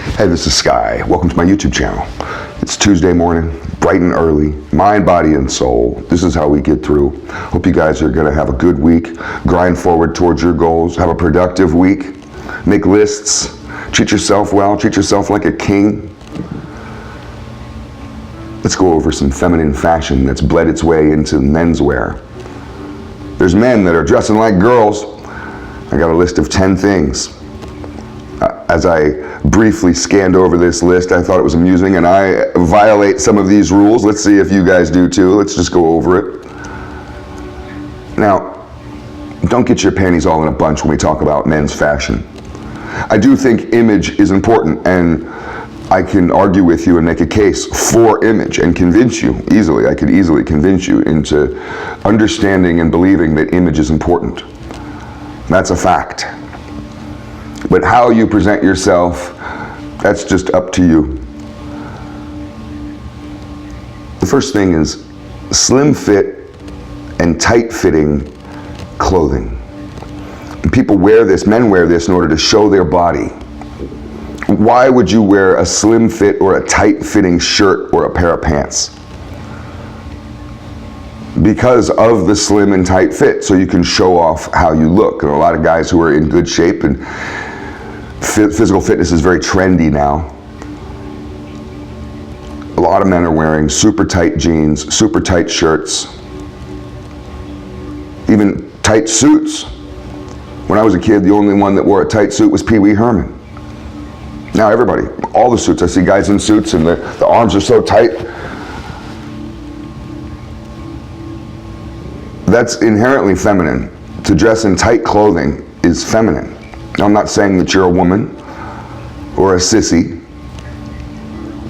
Hey, this is Sky. Welcome to my YouTube channel. It's Tuesday morning, bright and early, mind, body, and soul. This is how we get through. Hope you guys are gonna have a good week, grind forward towards your goals, have a productive week, make lists, treat yourself well, treat yourself like a king. Let's go over some feminine fashion that's bled its way into menswear. There's men that are dressing like girls. I got a list of 10 things. As I briefly scanned over this list, I thought it was amusing, and I violate some of these rules. Let's see if you guys do too. Let's just go over it. Now, don't get your panties all in a bunch when we talk about men's fashion. I do think image is important, and I can argue with you and make a case for image and convince you easily. I could easily convince you into understanding and believing that image is important. That's a fact. But how you present yourself, that's just up to you. The first thing is slim fit and tight fitting clothing. And people wear this, men wear this in order to show their body. Why would you wear a slim fit or a tight fitting shirt or a pair of pants? Because of the slim and tight fit, so you can show off how you look. And a lot of guys who are in good shape, and physical fitness is very trendy now. A lot of men are wearing super tight jeans, super tight shirts, even tight suits. When I was a kid, the only one that wore a tight suit was Pee Wee Herman. Now everybody, all the suits, I see guys in suits and the arms are so tight. That's inherently feminine. To dress in tight clothing is feminine. Now, I'm not saying that you're a woman or a sissy,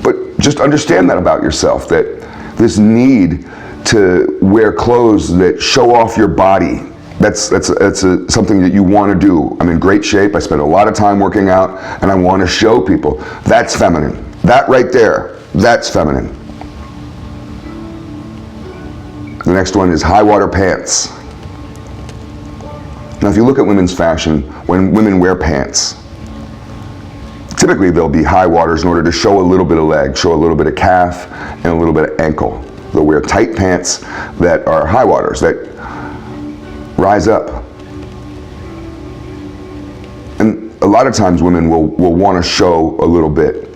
but just understand that about yourself, that this need to wear clothes that show off your body, that's something that you want to do. I'm in great shape, I spend a lot of time working out, and I want to show people. That's feminine. That right there, that's feminine. The next one is high water pants. Now, if you look at women's fashion, when women wear pants, typically they'll be high waters in order to show a little bit of leg, show a little bit of calf, and a little bit of ankle. They'll wear tight pants that are high waters, that rise up. And a lot of times women will want to show a little bit.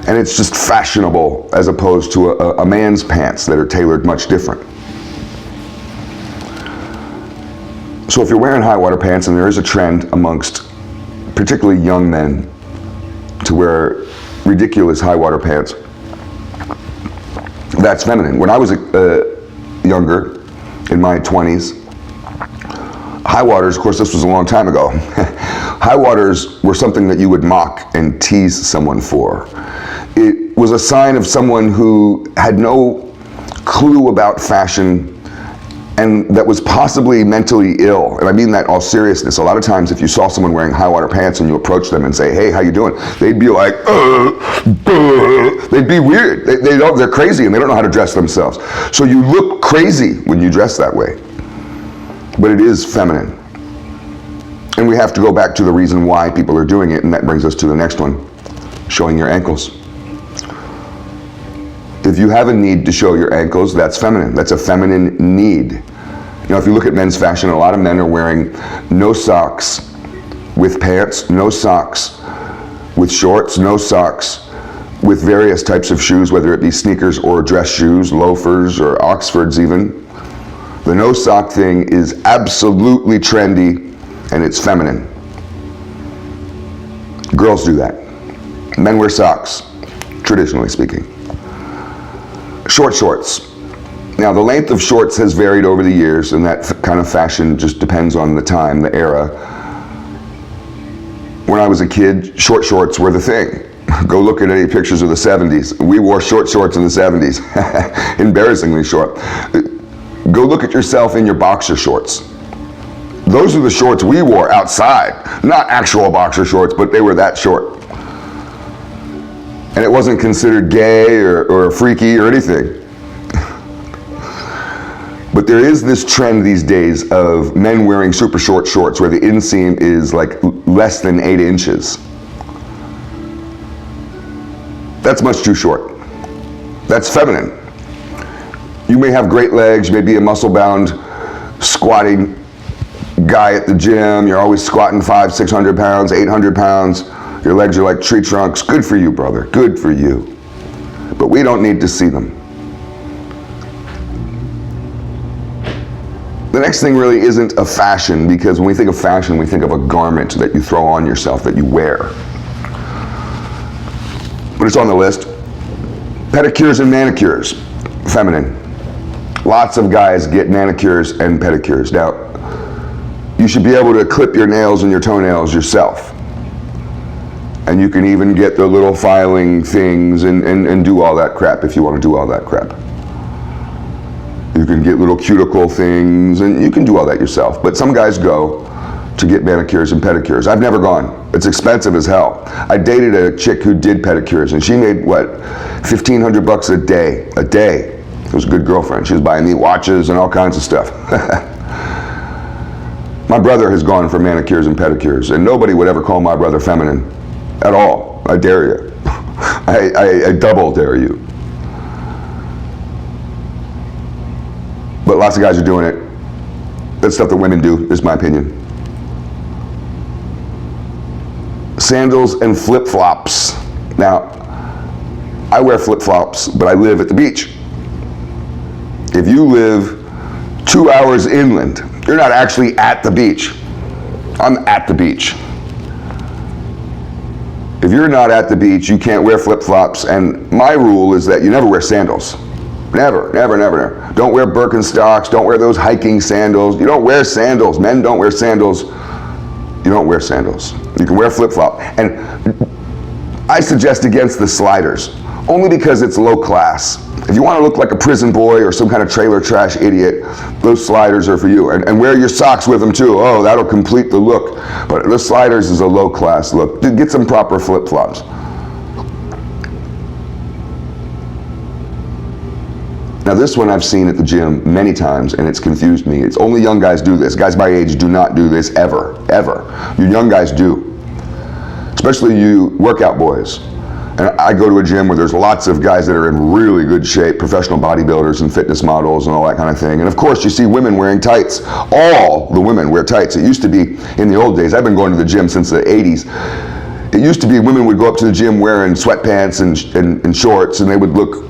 And it's just fashionable as opposed to a man's pants that are tailored much different. So if you're wearing high water pants, and there is a trend amongst particularly young men to wear ridiculous high water pants, that's feminine. When I was younger, in my 20s, high waters, of course this was a long time ago, high waters were something that you would mock and tease someone for. It was a sign of someone who had no clue about fashion and that was possibly mentally ill. And I mean that in all seriousness. A lot of times if you saw someone wearing high water pants and you approach them and say, hey, how you doing? They'd be like, they'd be weird. They're crazy and they don't know how to dress themselves. So you look crazy when you dress that way. But it is feminine. And we have to go back to the reason why people are doing it, and that brings us to the next one, showing your ankles. If you have a need to show your ankles, that's feminine. That's a feminine need. Now, if you look at men's fashion, a lot of men are wearing no socks with pants, no socks with shorts, no socks with various types of shoes, whether it be sneakers or dress shoes, loafers or Oxfords even. The no sock thing is absolutely trendy, and it's feminine. Girls do that. Men wear socks, traditionally speaking. Short shorts. Now, the length of shorts has varied over the years, and that kind of fashion just depends on the time, the era. When I was a kid, short shorts were the thing. Go look at any pictures of the 70s. We wore short shorts in the 70s. Embarrassingly short. Go look at yourself in your boxer shorts. Those are the shorts we wore outside. Not actual boxer shorts, but they were that short. And it wasn't considered gay or freaky or anything. But there is this trend these days of men wearing super short shorts where the inseam is like less than 8 inches. That's much too short. That's feminine. You may have great legs, you may be a muscle-bound, squatting guy at the gym. You're always squatting 500, 600 pounds, 800 pounds. Your legs are like tree trunks. Good for you, brother. Good for you. But we don't need to see them. The next thing really isn't a fashion, because when we think of fashion, we think of a garment that you throw on yourself, that you wear. But it's on the list. Pedicures and manicures, feminine. Lots of guys get manicures and pedicures. Now, you should be able to clip your nails and your toenails yourself. And you can even get the little filing things and do all that crap if you want to do all that crap. You can get little cuticle things, and you can do all that yourself. But some guys go to get manicures and pedicures. I've never gone. It's expensive as hell. I dated a chick who did pedicures, and she made, what, $1,500 a day. A day. It was a good girlfriend. She was buying me watches and all kinds of stuff. My brother has gone for manicures and pedicures, and nobody would ever call my brother feminine at all. I dare you. I double dare you. But lots of guys are doing it. That's stuff that women do, is my opinion. Sandals and flip-flops. Now, I wear flip-flops, but I live at the beach. If you live 2 hours inland, you're not actually at the beach. I'm at the beach. If you're not at the beach, you can't wear flip-flops, and my rule is that you never wear sandals. Never, never, never, never. Don't wear Birkenstocks, don't wear those hiking sandals. You don't wear sandals. Men don't wear sandals. You don't wear sandals. You can wear flip-flop. And I suggest against the sliders, only because it's low class. If you want to look like a prison boy or some kind of trailer trash idiot, those sliders are for you. And wear your socks with them too. Oh, that'll complete the look. But the sliders is a low class look. Get some proper flip-flops. Now this one I've seen at the gym many times, and it's confused me. It's only young guys do this. Guys my age do not do this ever, ever. You young guys do. Especially you workout boys. And I go to a gym where there's lots of guys that are in really good shape, professional bodybuilders and fitness models and all that kind of thing. And of course you see women wearing tights. All the women wear tights. It used to be, in the old days, I've been going to the gym since the 80s. It used to be women would go up to the gym wearing sweatpants and shorts, and they would look,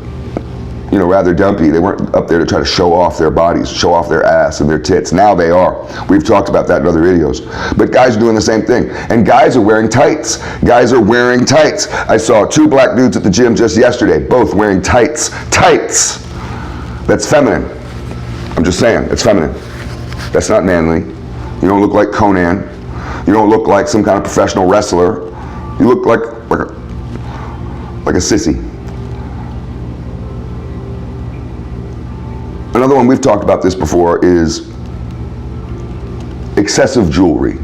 you know, rather dumpy. They weren't up there to try to show off their bodies, show off their ass and their tits. Now they are. We've talked about that in other videos. But guys are doing the same thing. And guys are wearing tights. Guys are wearing tights. I saw 2 black dudes at the gym just yesterday, both wearing tights. Tights! That's feminine. I'm just saying, it's feminine. That's not manly. You don't look like Conan. You don't look like some kind of professional wrestler. You look like a sissy. Another one, we've talked about this before, is excessive jewelry.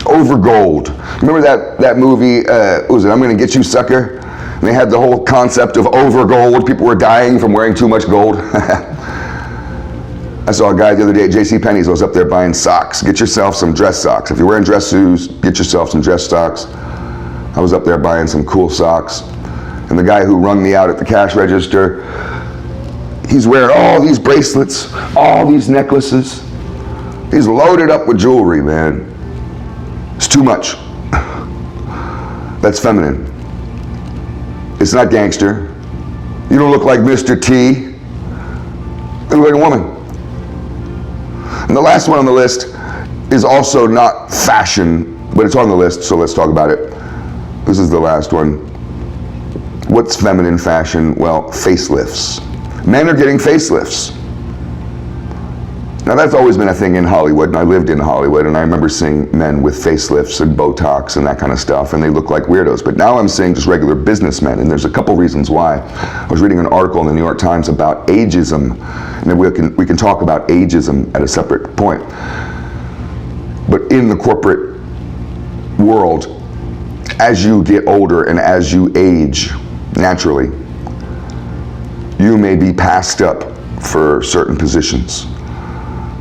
Over gold. Remember that movie, what was it, I'm Gonna Get You, Sucker? And they had the whole concept of over gold. People were dying from wearing too much gold. I saw a guy the other day at JCPenney's. I was up there buying socks. Get yourself some dress socks. If you're wearing dress shoes, get yourself some dress socks. I was up there buying some cool socks. And the guy who rung me out at the cash register, he's wearing all these bracelets, all these necklaces. He's loaded up with jewelry, man. It's too much. That's feminine. It's not gangster. You don't look like Mr. T. You look like a woman. And the last one on the list is also not fashion, but it's on the list, so let's talk about it. This is the last one. What's feminine fashion? Well, facelifts. Men are getting facelifts. Now that's always been a thing in Hollywood, and I lived in Hollywood, and I remember seeing men with facelifts and Botox and that kind of stuff, and they look like weirdos. But now I'm seeing just regular businessmen, and there's a couple reasons why. I was reading an article in the New York Times about ageism, and we can talk about ageism at a separate point. But in the corporate world, as you get older and as you age naturally, you may be passed up for certain positions.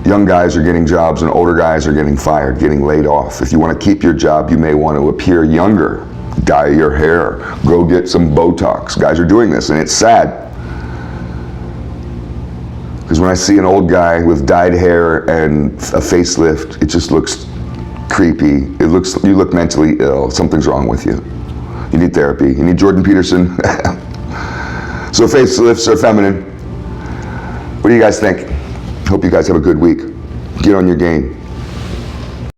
Young guys are getting jobs and older guys are getting fired, getting laid off. If you want to keep your job, you may want to appear younger. dye your hair, go get some Botox. Guys are doing this, and it's sad. Because when I see an old guy with dyed hair and a facelift, it just looks creepy. You look mentally ill. Something's wrong with you. You need therapy. You need Jordan Peterson. So facelifts are feminine. What do you guys think? Hope you guys have a good week. Get on your game.